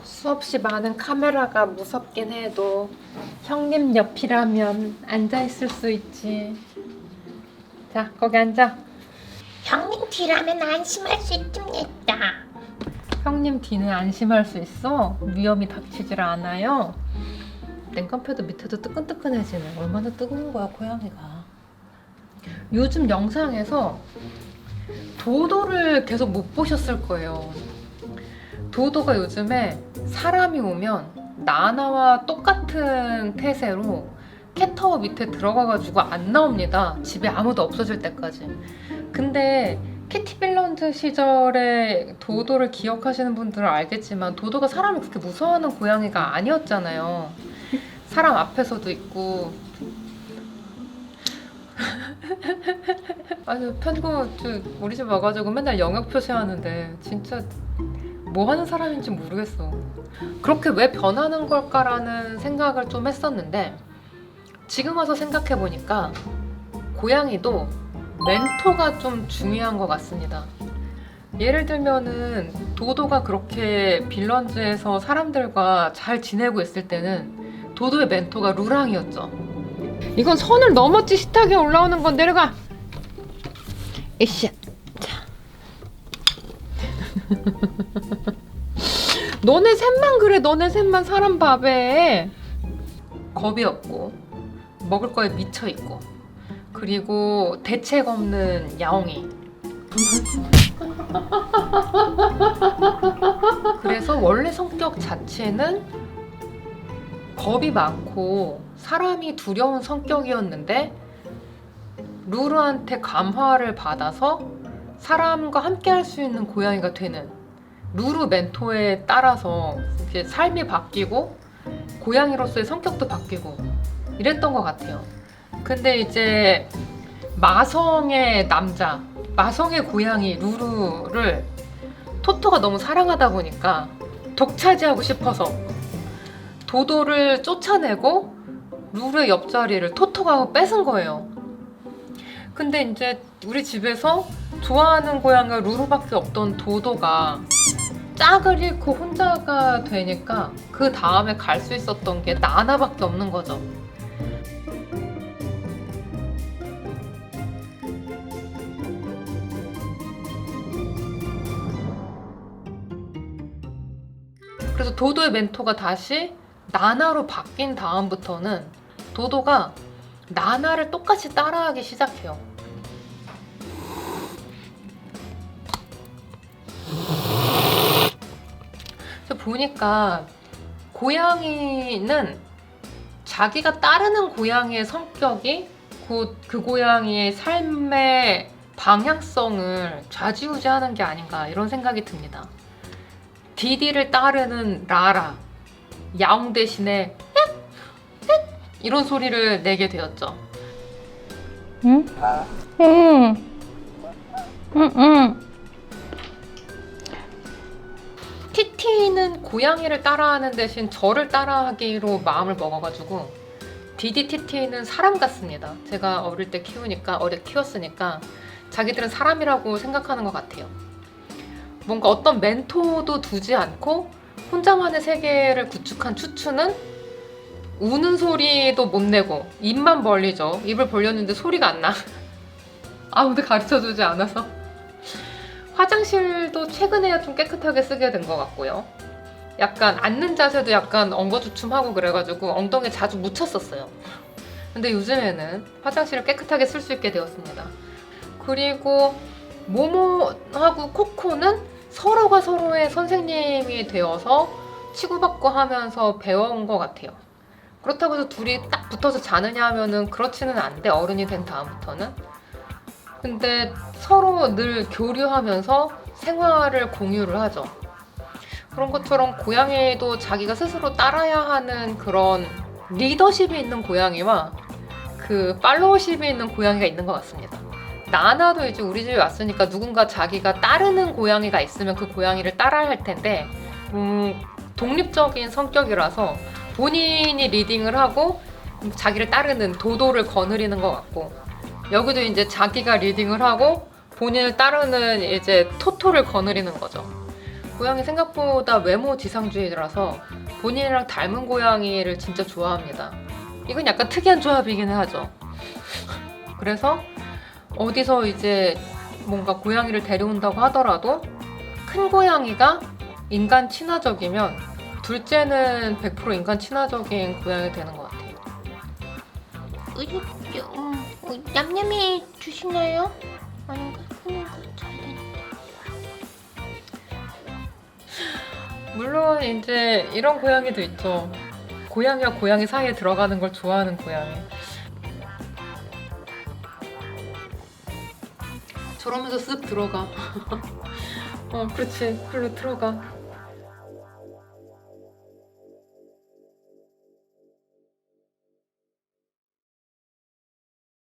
수없이 많은 카메라가 무섭긴 해도 형님 옆이라면 앉아있을 수 있지. 자, 거기 앉아. 형님 뒤라면 안심할 수 있습니다. 형님 뒤는 안심할 수 있어? 위험이 닥치질 않아요? 냉간패드 밑에도 뜨끈뜨끈해지네. 얼마나 뜨거운 거야, 고양이가. 요즘 영상에서 도도를 계속 못 보셨을 거예요. 도도가 요즘에 사람이 오면 나나와 똑같은 태세로 캣타워 밑에 들어가가지고 안 나옵니다. 집에 아무도 없어질 때까지. 근데 캐티빌런드 시절에 도도를 기억하시는 분들은 알겠지만 도도가 사람을 그렇게 무서워하는 고양이가 아니었잖아요. 사람 앞에서도 있고. 아니 편고 우리 집 와가지고 맨날 영역 표시하는데 진짜 뭐 하는 사람인지 모르겠어. 그렇게 왜 변하는 걸까라는 생각을 좀 했었는데 지금 와서 생각해보니까 고양이도 멘토가 좀 중요한 것 같습니다. 예를 들면은 도도가 그렇게 빌런즈에서 사람들과 잘 지내고 있을 때는 도도의 멘토가 루랑이었죠. 이건 선을 넘었지. 식탁에 올라오는 건 내려가. 에이씨. 자. 너네 셋만 그래. 너네 셋만 사람 밥에 겁이 없고 먹을 거에 미쳐 있고 그리고 대책 없는 야옹이. 그래서 원래 성격 자체는 겁이 많고 사람이 두려운 성격이었는데 루루한테 감화를 받아서 사람과 함께 할 수 있는 고양이가 되는 루루 멘토에 따라서 이렇게 삶이 바뀌고 고양이로서의 성격도 바뀌고 이랬던 것 같아요. 근데 이제 마성의 남자, 마성의 고양이 루루를 토토가 너무 사랑하다 보니까 독차지하고 싶어서 도도를 쫓아내고 루루의 옆자리를 토토가 뺏은 거예요. 근데 이제 우리 집에서 좋아하는 고양이가 루루밖에 없던 도도가 짝을 잃고 혼자가 되니까 그 다음에 갈 수 있었던 게 나나밖에 없는 거죠. 그래서 도도의 멘토가 다시 나나로 바뀐 다음부터는 도도가 나나를 똑같이 따라하기 시작해요. 그래서 보니까 고양이는 자기가 따르는 고양이의 성격이 곧 그 고양이의 삶의 방향성을 좌지우지하는 게 아닌가 이런 생각이 듭니다. 디디를 따르는 라라, 야옹 대신에 이런 소리를 내게 되었죠. 응? 응. 응. 티티는 고양이를 따라하는 대신 저를 따라하기로 마음을 먹어가지고 디디 티티는 사람 같습니다. 제가 어릴 때 키웠으니까 자기들은 사람이라고 생각하는 것 같아요. 뭔가 어떤 멘토도 두지 않고 혼자만의 세계를 구축한 추추는 우는 소리도 못 내고 입만 벌리죠. 입을 벌렸는데 소리가 안 나. 아무도 가르쳐주지 않아서. 화장실도 최근에야 좀 깨끗하게 쓰게 된 것 같고요. 약간 앉는 자세도 약간 엉거주춤하고 그래가지고 엉덩이에 자주 묻혔었어요. 근데 요즘에는 화장실을 깨끗하게 쓸 수 있게 되었습니다. 그리고 모모하고 코코는 서로가 서로의 선생님이 되어서 치고받고 하면서 배워온 것 같아요. 그렇다고 해서 둘이 딱 붙어서 자느냐 하면은 그렇지는 않은데 어른이 된 다음부터는. 근데 서로 늘 교류하면서 생활을 공유를 하죠. 그런 것처럼 고양이도 자기가 스스로 따라야 하는 그런 리더십이 있는 고양이와 그 팔로우십이 있는 고양이가 있는 것 같습니다. 나나도 이제 우리 집에 왔으니까 누군가 자기가 따르는 고양이가 있으면 그 고양이를 따라야 할 텐데 독립적인 성격이라서 본인이 리딩을 하고 자기를 따르는 도도를 거느리는 것 같고, 여기도 이제 자기가 리딩을 하고 본인을 따르는 이제 토토를 거느리는 거죠. 고양이 생각보다 외모 지상주의라서 본인이랑 닮은 고양이를 진짜 좋아합니다. 이건 약간 특이한 조합이긴 하죠. 그래서 어디서 이제 뭔가 고양이를 데려온다고 하더라도 큰 고양이가 인간 친화적이면 둘째는 100% 인간 친화적인 고양이 되는 것 같아요. 냠냠이 주시나요? 아닌가? 잘 되는데. 물론 이제 이런 고양이도 있죠. 고양이와 고양이 사이에 들어가는 걸 좋아하는 고양이. 저러면서 쓱 들어가. 그렇지. 글로 들어가.